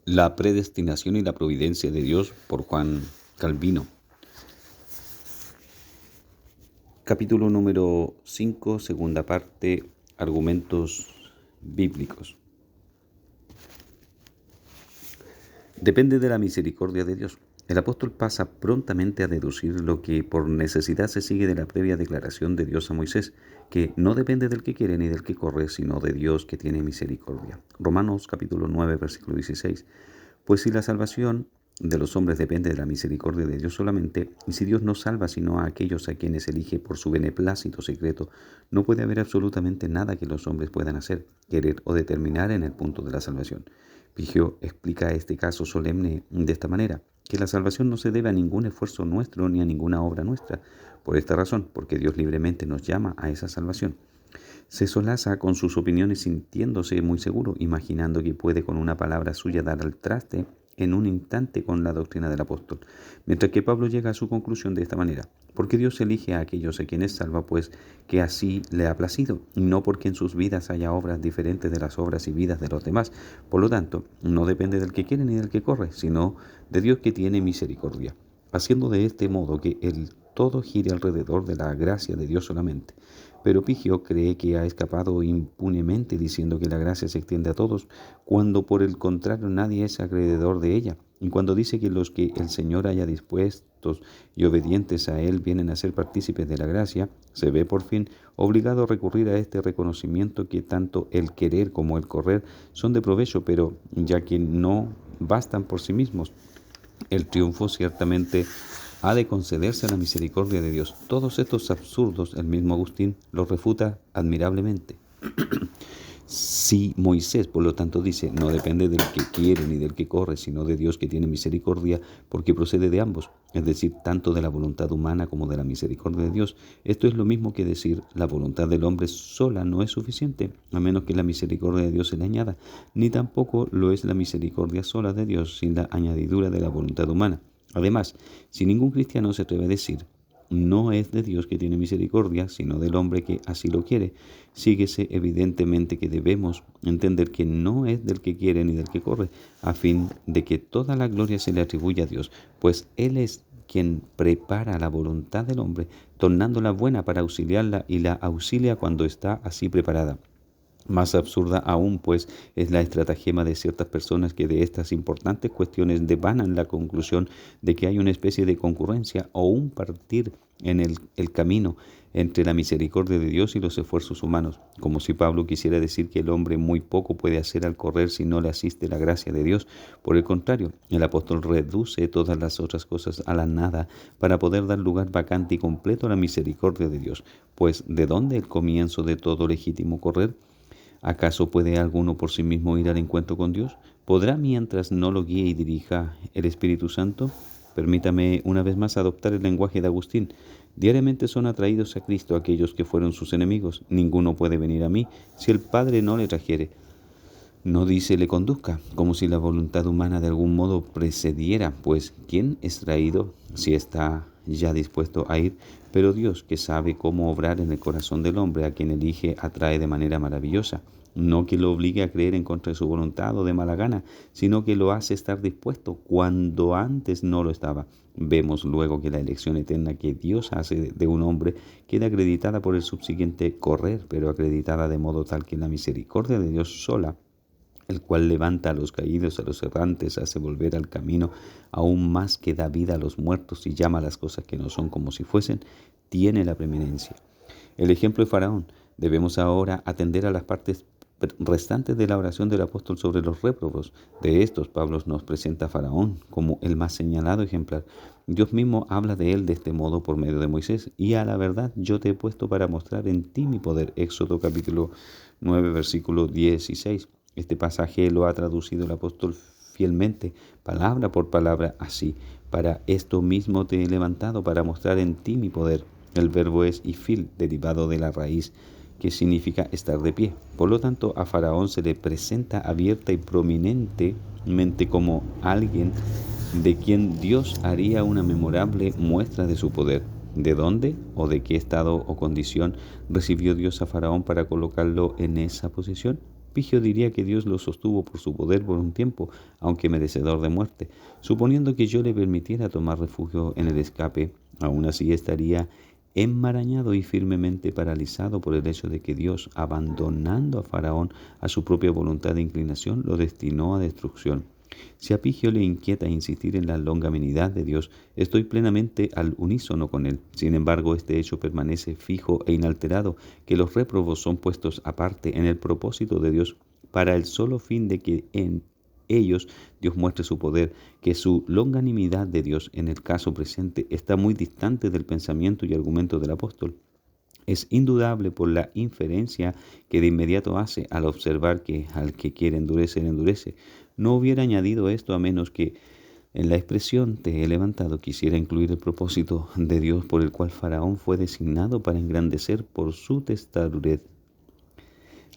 La predestinación y la providencia de Dios por Juan Calvino. Capítulo número 5, segunda parte, argumentos bíblicos. Depende de la misericordia de Dios. El apóstol pasa prontamente a deducir lo que por necesidad se sigue de la previa declaración de Dios a Moisés, que no depende del que quiere ni del que corre, sino de Dios que tiene misericordia. Romanos capítulo 9, versículo 16. Pues si la salvación de los hombres depende de la misericordia de Dios solamente, y si Dios no salva sino a aquellos a quienes elige por su beneplácito secreto, no puede haber absolutamente nada que los hombres puedan hacer, querer o determinar en el punto de la salvación. Vigio explica este caso solemne de esta manera, que la salvación no se debe a ningún esfuerzo nuestro ni a ninguna obra nuestra. Por esta razón, porque Dios libremente nos llama a esa salvación. Se solaza con sus opiniones sintiéndose muy seguro, imaginando que puede con una palabra suya dar al traste en un instante con la doctrina del apóstol, mientras que Pablo llega a su conclusión de esta manera: porque Dios elige a aquellos a quienes salva, pues que así le ha placido, y no porque en sus vidas haya obras diferentes de las obras y vidas de los demás. Por lo tanto, no depende del que quiere ni del que corre, sino de Dios que tiene misericordia, haciendo de este modo que el todo gire alrededor de la gracia de Dios solamente. Pero Pigio cree que ha escapado impunemente diciendo que la gracia se extiende a todos, cuando por el contrario nadie es acreedor de ella. Y cuando dice que los que el Señor haya dispuestos y obedientes a Él vienen a ser partícipes de la gracia, se ve por fin obligado a recurrir a este reconocimiento que tanto el querer como el correr son de provecho, pero ya que no bastan por sí mismos. El triunfo ciertamente ha de concederse a la misericordia de Dios. Todos estos absurdos, el mismo Agustín los refuta admirablemente. Si Moisés, por lo tanto, dice, no depende del que quiere ni del que corre, sino de Dios que tiene misericordia, porque procede de ambos, es decir, tanto de la voluntad humana como de la misericordia de Dios, esto es lo mismo que decir, la voluntad del hombre sola no es suficiente, a menos que la misericordia de Dios se le añada, ni tampoco lo es la misericordia sola de Dios sin la añadidura de la voluntad humana. Además, si ningún cristiano se atreve a decir, no es de Dios que tiene misericordia, sino del hombre que así lo quiere, síguese evidentemente que debemos entender que no es del que quiere ni del que corre, a fin de que toda la gloria se le atribuya a Dios, pues Él es quien prepara la voluntad del hombre, tornándola buena para auxiliarla, y la auxilia cuando está así preparada. Más absurda aún, pues, es la estratagema de ciertas personas que de estas importantes cuestiones devanan la conclusión de que hay una especie de concurrencia o un partir en el camino entre la misericordia de Dios y los esfuerzos humanos, como si Pablo quisiera decir que el hombre muy poco puede hacer al correr si no le asiste la gracia de Dios. Por el contrario, el apóstol reduce todas las otras cosas a la nada para poder dar lugar vacante y completo a la misericordia de Dios, pues ¿de dónde el comienzo de todo legítimo correr? ¿Acaso puede alguno por sí mismo ir al encuentro con Dios? ¿Podrá mientras no lo guíe y dirija el Espíritu Santo? Permítame una vez más adoptar el lenguaje de Agustín. Diariamente son atraídos a Cristo aquellos que fueron sus enemigos. Ninguno puede venir a mí si el Padre no le trajere. No dice le conduzca, como si la voluntad humana de algún modo precediera, pues ¿quién es traído si está ya dispuesto a ir? Pero Dios, que sabe cómo obrar en el corazón del hombre, a quien elige, atrae de manera maravillosa. No que lo obligue a creer en contra de su voluntad o de mala gana, sino que lo hace estar dispuesto cuando antes no lo estaba. Vemos luego que la elección eterna que Dios hace de un hombre queda acreditada por el subsiguiente correr, pero acreditada de modo tal que la misericordia de Dios sola, el cual levanta a los caídos, a los errantes, hace volver al camino, aún más que da vida a los muertos y llama a las cosas que no son como si fuesen, tiene la preeminencia. El ejemplo de Faraón. Debemos ahora atender a las partes restantes de la oración del apóstol sobre los réprobos. De estos, Pablo nos presenta a Faraón como el más señalado ejemplar. Dios mismo habla de él de este modo por medio de Moisés: y a la verdad yo te he puesto para mostrar en ti mi poder. Éxodo capítulo 9, versículo 16. Este pasaje lo ha traducido el apóstol fielmente, palabra por palabra, así: para esto mismo te he levantado, para mostrar en ti mi poder. El verbo es ifil, derivado de la raíz, que significa estar de pie. Por lo tanto, a Faraón se le presenta abierta y prominentemente como alguien de quien Dios haría una memorable muestra de su poder. ¿De dónde o de qué estado o condición recibió Dios a Faraón para colocarlo en esa posición? Pigio diría que Dios lo sostuvo por su poder por un tiempo, aunque merecedor de muerte. Suponiendo que yo le permitiera tomar refugio en el escape, aún así estaría enmarañado y firmemente paralizado por el hecho de que Dios, abandonando a Faraón a su propia voluntad e inclinación, lo destinó a destrucción. Si a Pigio le inquieta insistir en la longanimidad de Dios, estoy plenamente al unísono con él. Sin embargo, este hecho permanece fijo e inalterado, que los réprobos son puestos aparte en el propósito de Dios para el solo fin de que en ellos Dios muestre su poder, que su longanimidad de Dios en el caso presente está muy distante del pensamiento y argumento del apóstol. Es indudable por la inferencia que de inmediato hace al observar que al que quiere endurecer, endurece. No hubiera añadido esto a menos que en la expresión te he levantado quisiera incluir el propósito de Dios por el cual Faraón fue designado para engrandecer por su testarudez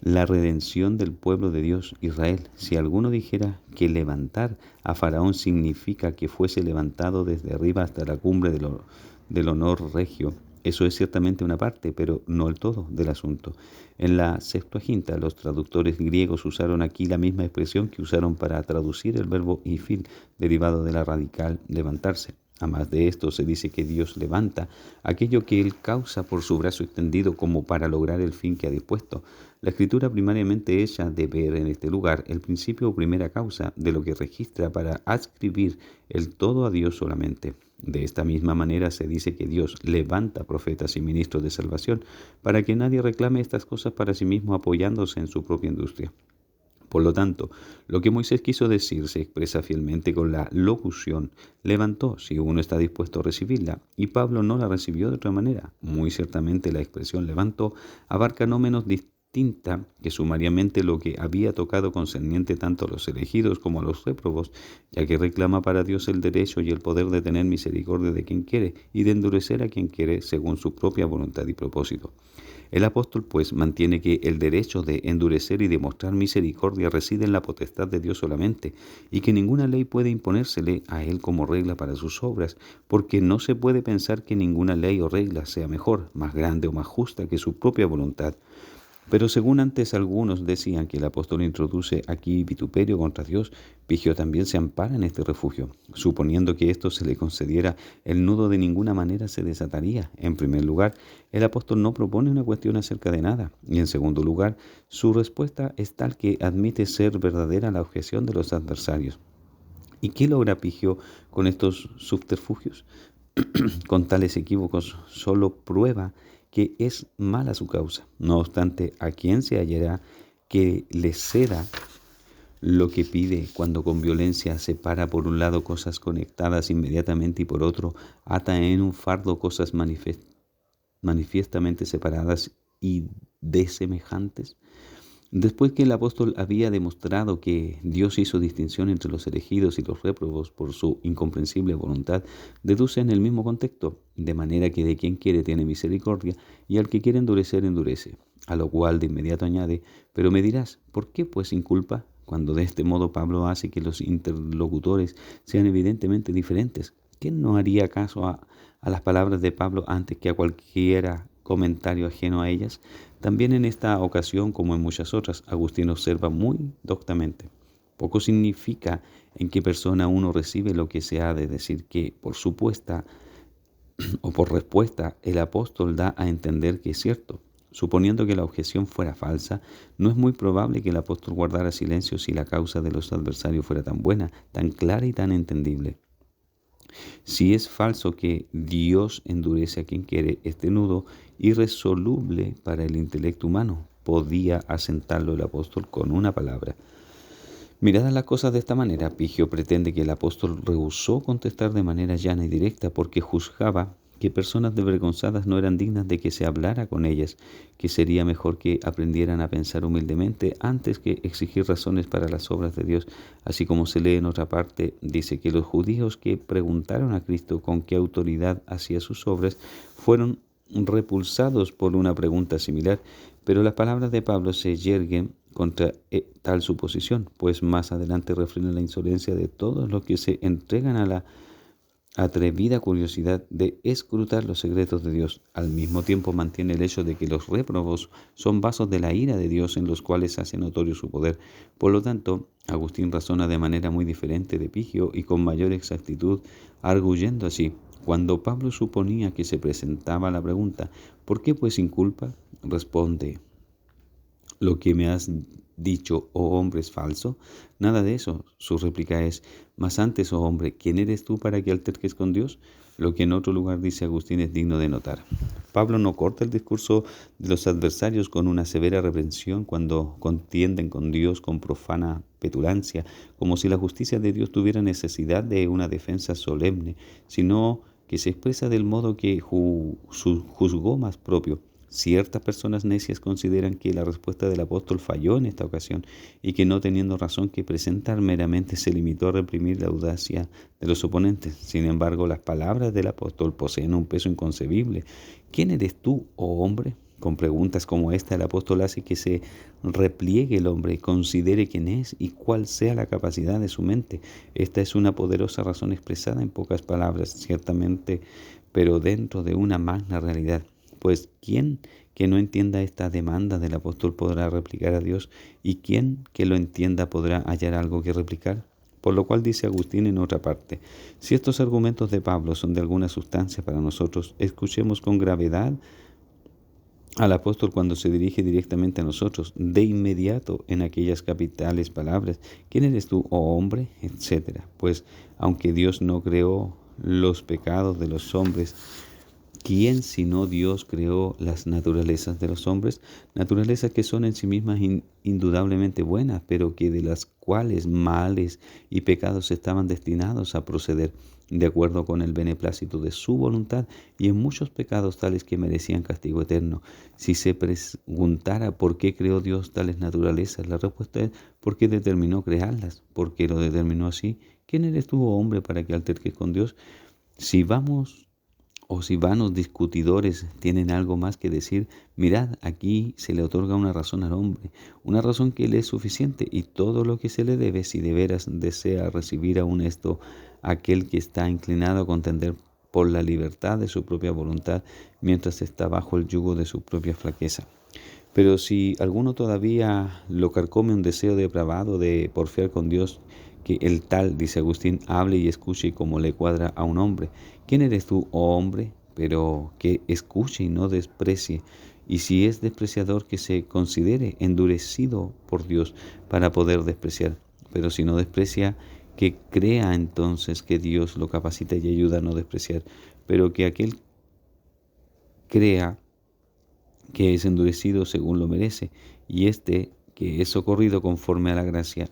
la redención del pueblo de Dios, Israel. Si alguno dijera que levantar a Faraón significa que fuese levantado desde arriba hasta la cumbre del honor regio, eso es ciertamente una parte, pero no el todo del asunto. En la Septuaginta, los traductores griegos usaron aquí la misma expresión que usaron para traducir el verbo ifil, derivado de la radical levantarse. Además de esto, se dice que Dios levanta aquello que Él causa por su brazo extendido como para lograr el fin que ha dispuesto. La escritura primariamente echa de ver en este lugar el principio o primera causa de lo que registra para adscribir el todo a Dios solamente. De esta misma manera se dice que Dios levanta profetas y ministros de salvación para que nadie reclame estas cosas para sí mismo apoyándose en su propia industria. Por lo tanto, lo que Moisés quiso decir se expresa fielmente con la locución levantó, si uno está dispuesto a recibirla, y Pablo no la recibió de otra manera. Muy ciertamente la expresión levantó abarca no menos distinta que sumariamente lo que había tocado concerniente tanto a los elegidos como a los réprobos, ya que reclama para Dios el derecho y el poder de tener misericordia de quien quiere y de endurecer a quien quiere según su propia voluntad y propósito. El apóstol, pues, mantiene que el derecho de endurecer y demostrar misericordia reside en la potestad de Dios solamente, y que ninguna ley puede imponérsele a él como regla para sus obras, porque no se puede pensar que ninguna ley o regla sea mejor, más grande o más justa que su propia voluntad. Pero según antes algunos decían que el apóstol introduce aquí vituperio contra Dios, Pigio también se ampara en este refugio. Suponiendo que esto se le concediera, el nudo de ninguna manera se desataría. En primer lugar, el apóstol no propone una cuestión acerca de nada. Y en segundo lugar, su respuesta es tal que admite ser verdadera la objeción de los adversarios. ¿Y qué logra Pigio con estos subterfugios? Con tales equívocos solo prueba que es mala su causa. No obstante, ¿a quién se hallará que le ceda lo que pide cuando con violencia separa por un lado cosas conectadas inmediatamente y por otro ata en un fardo cosas manifiestamente separadas y desemejantes? Después que el apóstol había demostrado que Dios hizo distinción entre los elegidos y los réprobos por su incomprensible voluntad, deduce en el mismo contexto, de manera que de quien quiere tiene misericordia y al que quiere endurecer, endurece. A lo cual de inmediato añade, pero me dirás, ¿por qué pues inculpa? Cuando de este modo Pablo hace que los interlocutores sean evidentemente diferentes. ¿Quién no haría caso a las palabras de Pablo antes que a cualquiera comentario ajeno a ellas? También en esta ocasión, como en muchas otras, Agustín observa muy doctamente. Poco significa en qué persona uno recibe lo que se ha de decir que, por supuesta o por respuesta, el apóstol da a entender que es cierto. Suponiendo que la objeción fuera falsa, no es muy probable que el apóstol guardara silencio si la causa de los adversarios fuera tan buena, tan clara y tan entendible. Si es falso que Dios endurece a quien quiere, este nudo irresoluble para el intelecto humano podía asentarlo el apóstol con una palabra. Miradas las cosas de esta manera, Pigio pretende que el apóstol rehusó contestar de manera llana y directa porque juzgaba que personas desvergonzadas no eran dignas de que se hablara con ellas, que sería mejor que aprendieran a pensar humildemente antes que exigir razones para las obras de Dios. Así como se lee en otra parte, dice que los judíos que preguntaron a Cristo con qué autoridad hacía sus obras fueron repulsados por una pregunta similar, pero las palabras de Pablo se yerguen contra tal suposición, pues más adelante refrena la insolencia de todos los que se entregan a la atrevida curiosidad de escrutar los secretos de Dios. Al mismo tiempo mantiene el hecho de que los réprobos son vasos de la ira de Dios en los cuales hace notorio su poder. Por lo tanto, Agustín razona de manera muy diferente de Pigio y con mayor exactitud, arguyendo así. Cuando Pablo suponía que se presentaba la pregunta, ¿por qué pues sin culpa? Responde, ¿lo que me has dicho, oh hombre, es falso? Nada de eso. Su réplica es, mas antes, oh hombre, ¿quién eres tú para que alterques con Dios? Lo que en otro lugar dice Agustín es digno de notar. Pablo no corta el discurso de los adversarios con una severa reprensión cuando contienden con Dios con profana petulancia, como si la justicia de Dios tuviera necesidad de una defensa solemne, sino que se expresa del modo que juzgó más propio. Ciertas personas necias consideran que la respuesta del apóstol falló en esta ocasión y que no teniendo razón que presentar meramente se limitó a reprimir la audacia de los oponentes. Sin embargo, las palabras del apóstol poseen un peso inconcebible. ¿Quién eres tú, oh hombre? Con preguntas como esta, el apóstol hace que se repliegue el hombre, considere quién es y cuál sea la capacidad de su mente. Esta es una poderosa razón expresada en pocas palabras, ciertamente, pero dentro de una magna realidad. Pues ¿quién que no entienda esta demanda del apóstol podrá replicar a Dios? ¿Y quién que lo entienda podrá hallar algo que replicar? Por lo cual dice Agustín en otra parte, si estos argumentos de Pablo son de alguna sustancia para nosotros, escuchemos con gravedad al apóstol cuando se dirige directamente a nosotros, de inmediato en aquellas capitales palabras, ¿quién eres tú, oh hombre? Etcétera. Pues aunque Dios no creó los pecados de los hombres, ¿quién sino Dios creó las naturalezas de los hombres? Naturalezas que son en sí mismas indudablemente buenas, pero que de las cuales males y pecados estaban destinados a proceder de acuerdo con el beneplácito de su voluntad, y en muchos pecados tales que merecían castigo eterno. Si se preguntara por qué creó Dios tales naturalezas, la respuesta es porque determinó crearlas, porque lo determinó así. ¿Quién eres tú, oh hombre, para que alterques con Dios? Si vamos o si vanos discutidores tienen algo más que decir, mirad, aquí se le otorga una razón al hombre, una razón que le es suficiente, y todo lo que se le debe, si de veras desea recibir aún esto, aquel que está inclinado a contender por la libertad de su propia voluntad, mientras está bajo el yugo de su propia flaqueza. Pero si alguno todavía lo carcome un deseo depravado de porfiar con Dios, que el tal, dice Agustín, hable y escuche como le cuadra a un hombre. ¿Quién eres tú, oh hombre? Pero que escuche y no desprecie. Y si es despreciador, que se considere endurecido por Dios para poder despreciar. Pero si no desprecia, que crea entonces que Dios lo capacita y ayuda a no despreciar. Pero que aquel crea que es endurecido según lo merece, y este que es socorrido conforme a la gracia,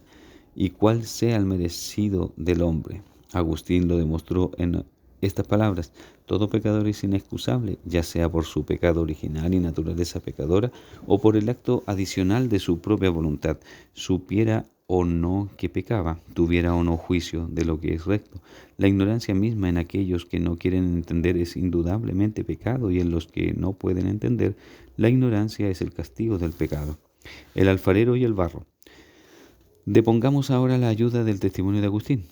y cuál sea el merecido del hombre. Agustín lo demostró en estas palabras: todo pecador es inexcusable, ya sea por su pecado original y naturaleza pecadora, o por el acto adicional de su propia voluntad, supiera o no que pecaba, tuviera o no juicio de lo que es recto. La ignorancia misma en aquellos que no quieren entender es indudablemente pecado, y en los que no pueden entender, la ignorancia es el castigo del pecado. El alfarero y el barro. Depongamos ahora la ayuda del testimonio de Agustín.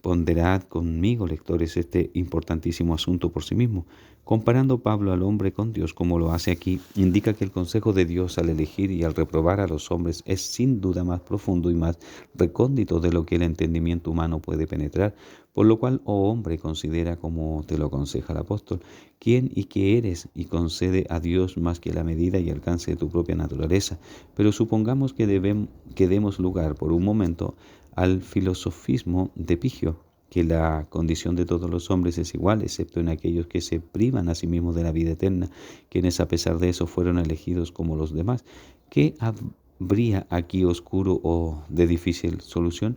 Ponderad conmigo, lectores, este importantísimo asunto por sí mismo. Comparando Pablo al hombre con Dios, como lo hace aquí, indica que el consejo de Dios al elegir y al reprobar a los hombres es sin duda más profundo y más recóndito de lo que el entendimiento humano puede penetrar, por lo cual, oh hombre, considera, como te lo aconseja el apóstol, quién y qué eres, y concede a Dios más que la medida y alcance de tu propia naturaleza. Pero supongamos que demos lugar por un momento al filosofismo de Pigio, que la condición de todos los hombres es igual, excepto en aquellos que se privan a sí mismos de la vida eterna, quienes a pesar de eso fueron elegidos como los demás. ¿Qué habría aquí oscuro o de difícil solución?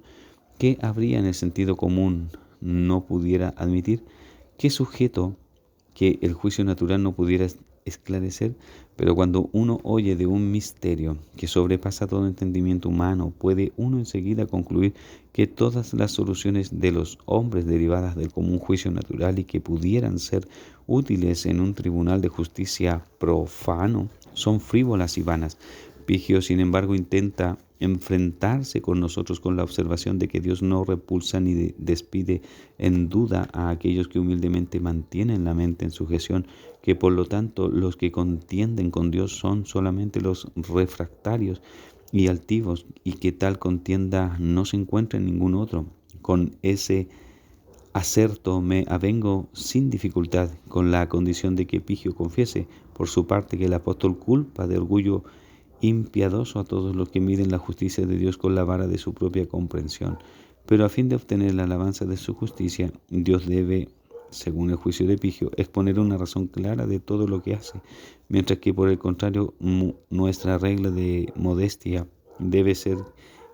¿Qué habría en el sentido común no pudiera admitir? ¿Qué sujeto que el juicio natural no pudiera esclarecer? Pero cuando uno oye de un misterio que sobrepasa todo entendimiento humano, puede uno enseguida concluir que todas las soluciones de los hombres derivadas del común juicio natural y que pudieran ser útiles en un tribunal de justicia profano son frívolas y vanas. Pigio, sin embargo, intenta enfrentarse con nosotros con la observación de que Dios no repulsa ni despide en duda a aquellos que humildemente mantienen la mente en sujeción, que por lo tanto los que contienden con Dios son solamente los refractarios y altivos, y que tal contienda no se encuentra en ningún otro. Con ese acerto me avengo sin dificultad, con la condición de que Epigio confiese por su parte que el apóstol culpa de orgullo impiadoso a todos los que miden la justicia de Dios con la vara de su propia comprensión. Pero a fin de obtener la alabanza de su justicia, Dios debe, según el juicio de Epigio, exponer una razón clara de todo lo que hace, mientras que por el contrario nuestra regla de modestia debe ser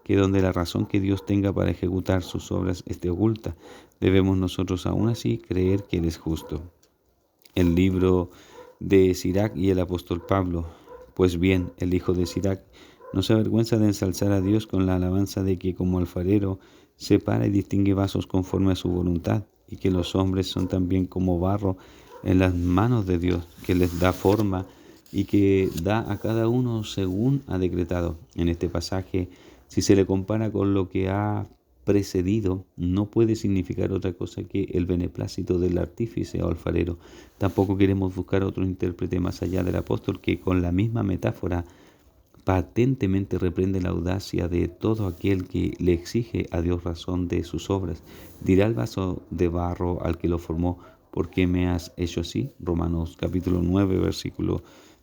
que donde la razón que Dios tenga para ejecutar sus obras esté oculta, debemos nosotros aún así creer que Él es justo. El libro de Sirac y el apóstol Pablo. Pues bien, el hijo de Sirac no se avergüenza de ensalzar a Dios con la alabanza de que como alfarero separa y distingue vasos conforme a su voluntad, y que los hombres son también como barro en las manos de Dios, que les da forma y que da a cada uno según ha decretado. En este pasaje, si se le compara con lo que ha precedido, no puede significar otra cosa que el beneplácito del artífice o alfarero. Tampoco queremos buscar otro intérprete más allá del apóstol que con la misma metáfora patentemente reprende la audacia de todo aquel que le exige a Dios razón de sus obras. Dirá el vaso de barro al que lo formó: ¿por qué me has hecho así? Romanos capítulo 9, versículo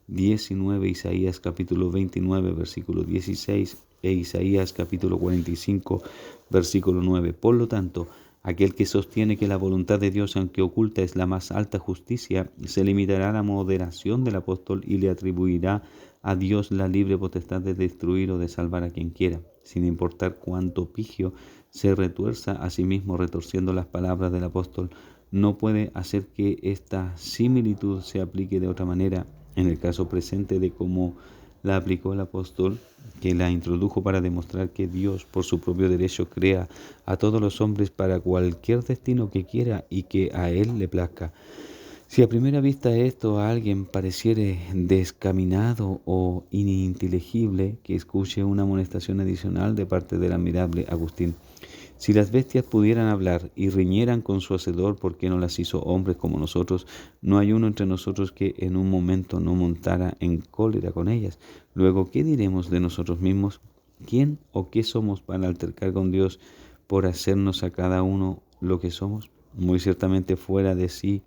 19, Isaías capítulo 29, versículo 16 e Isaías capítulo 45, versículo 9. Por lo tanto, aquel que sostiene que la voluntad de Dios, aunque oculta, es la más alta justicia, se limitará a la moderación del apóstol y le atribuirá a Dios la libre potestad de destruir o de salvar a quien quiera, sin importar cuánto Epigio se retuerza a sí mismo retorciendo las palabras del apóstol. No puede hacer que esta similitud se aplique de otra manera en el caso presente de cómo la aplicó el apóstol, que la introdujo para demostrar que Dios, por su propio derecho, crea a todos los hombres para cualquier destino que quiera y que a Él le plazca. Si a primera vista esto a alguien pareciere descaminado o ininteligible, que escuche una amonestación adicional de parte del admirable Agustín. Si las bestias pudieran hablar y riñeran con su hacedor, ¿por qué no las hizo hombres como nosotros? No hay uno entre nosotros que en un momento no montara en cólera con ellas. Luego, ¿qué diremos de nosotros mismos? ¿Quién o qué somos para altercar con Dios por hacernos a cada uno lo que somos? Muy ciertamente fuera de sí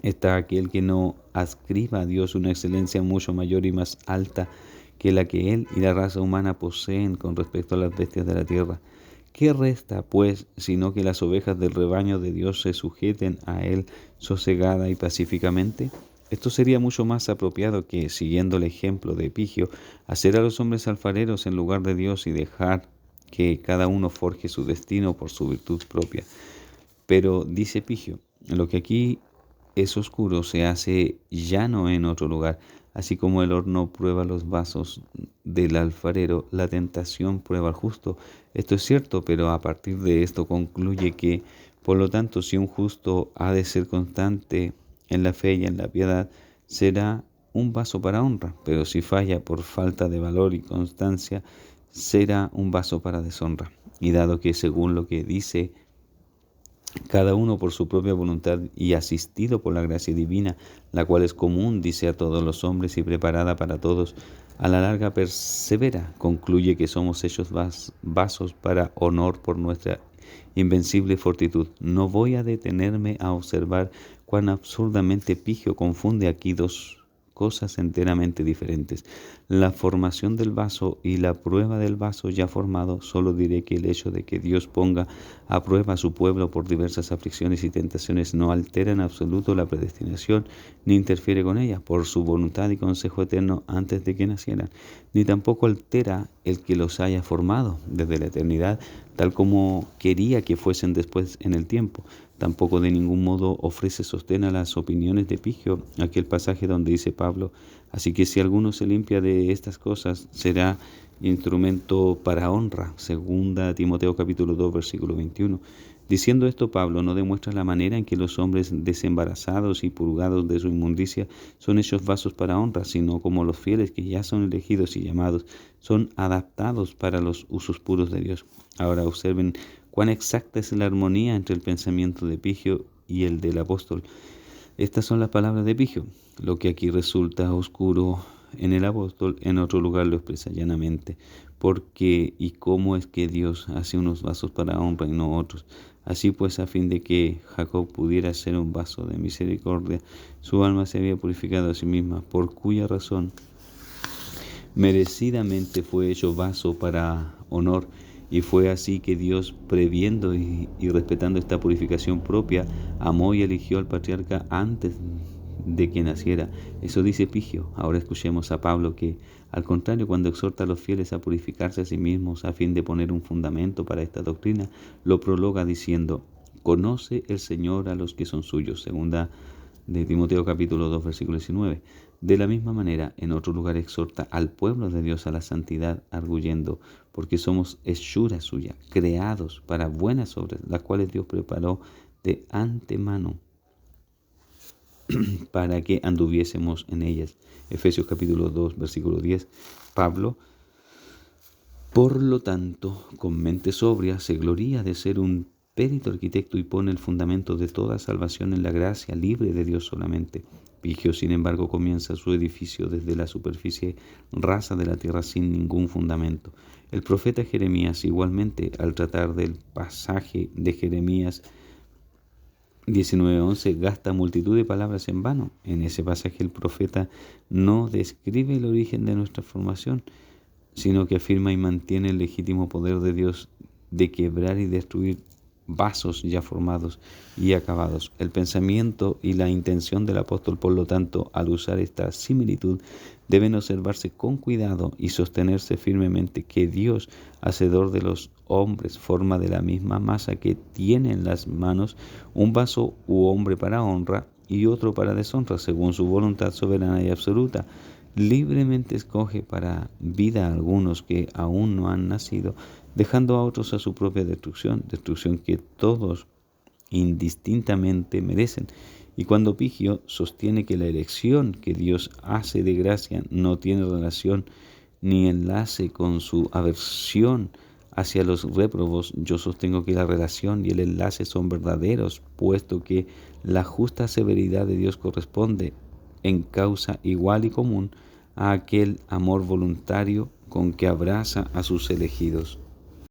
está aquel que no adscriba a Dios una excelencia mucho mayor y más alta que la que Él y la raza humana poseen con respecto a las bestias de la tierra. ¿Qué resta, pues, sino que las ovejas del rebaño de Dios se sujeten a Él sosegada y pacíficamente? Esto sería mucho más apropiado que, siguiendo el ejemplo de Epigio, hacer a los hombres alfareros en lugar de Dios y dejar que cada uno forje su destino por su virtud propia. Pero, dice Epigio, lo que aquí es oscuro se hace llano en otro lugar. Así como el horno prueba los vasos del alfarero, la tentación prueba al justo. Esto es cierto, pero a partir de esto concluye que, por lo tanto, si un justo ha de ser constante en la fe y en la piedad, será un vaso para honra, pero si falla por falta de valor y constancia, será un vaso para deshonra. Y dado que, según lo que dice cada uno por su propia voluntad y asistido por la gracia divina, la cual es común, dice, a todos los hombres y preparada para todos, a la larga persevera, concluye que somos hechos vasos para honor por nuestra invencible fortitud. No voy a detenerme a observar cuán absurdamente Epigio confunde aquí dos cosas enteramente diferentes: la formación del vaso y la prueba del vaso ya formado. Solo diré que el hecho de que Dios ponga a prueba a su pueblo por diversas aflicciones y tentaciones no altera en absoluto la predestinación, ni interfiere con ella por su voluntad y consejo eterno antes de que nacieran, ni tampoco altera el que los haya formado desde la eternidad, tal como quería que fuesen después en el tiempo. Tampoco de ningún modo ofrece sostén a las opiniones de Epigio, aquel pasaje donde dice Pablo: así que si alguno se limpia de estas cosas, será instrumento para honra, segunda Timoteo capítulo 2, versículo 21. Diciendo esto, Pablo no demuestra la manera en que los hombres desembarazados y purgados de su inmundicia son hechos vasos para honra, sino como los fieles que ya son elegidos y llamados, son adaptados para los usos puros de Dios. Ahora observen cuán exacta es la armonía entre el pensamiento de Pigio y el del apóstol. Estas son las palabras de Pigio. Lo que aquí resulta oscuro en el apóstol, en otro lugar lo expresa llanamente. ¿Por qué y cómo es que Dios hace unos vasos para honra y no otros? Así pues, a fin de que Jacob pudiera ser un vaso de misericordia, su alma se había purificado a sí misma, por cuya razón merecidamente fue hecho vaso para honor. Y fue así que Dios, previendo y respetando esta purificación propia, amó y eligió al patriarca antes de que naciera. Eso dice Pigio. Ahora escuchemos a Pablo que, al contrario, cuando exhorta a los fieles a purificarse a sí mismos a fin de poner un fundamento para esta doctrina, lo prologa diciendo: conoce el Señor a los que son suyos. Segunda de Timoteo capítulo 2, versículo 19. De la misma manera, en otro lugar exhorta al pueblo de Dios a la santidad, arguyendo: porque somos hechura suya, creados para buenas obras, las cuales Dios preparó de antemano para que anduviésemos en ellas. Efesios capítulo 2, versículo 10. Pablo, por lo tanto, con mente sobria, se gloría de ser un perito arquitecto y pone el fundamento de toda salvación en la gracia libre de Dios solamente. Pigio, sin embargo, comienza su edificio desde la superficie rasa de la tierra sin ningún fundamento. El profeta Jeremías, igualmente, al tratar del pasaje de Jeremías 19:11, gasta multitud de palabras en vano. En ese pasaje el profeta no describe el origen de nuestra formación, sino que afirma y mantiene el legítimo poder de Dios de quebrar y destruir vasos ya formados y acabados. El pensamiento y la intención del apóstol, por lo tanto, al usar esta similitud, deben observarse con cuidado y sostenerse firmemente que Dios, hacedor de los hombres, forma de la misma masa que tiene en las manos un vaso u hombre para honra y otro para deshonra, según su voluntad soberana y absoluta. Libremente escoge para vida a algunos que aún no han nacido, dejando a otros a su propia destrucción que todos indistintamente merecen. Y cuando Pigio sostiene que la elección que Dios hace de gracia no tiene relación ni enlace con su aversión hacia los réprobos, yo sostengo que la relación y el enlace son verdaderos, puesto que la justa severidad de Dios corresponde en causa igual y común a aquel amor voluntario con que abraza a sus elegidos.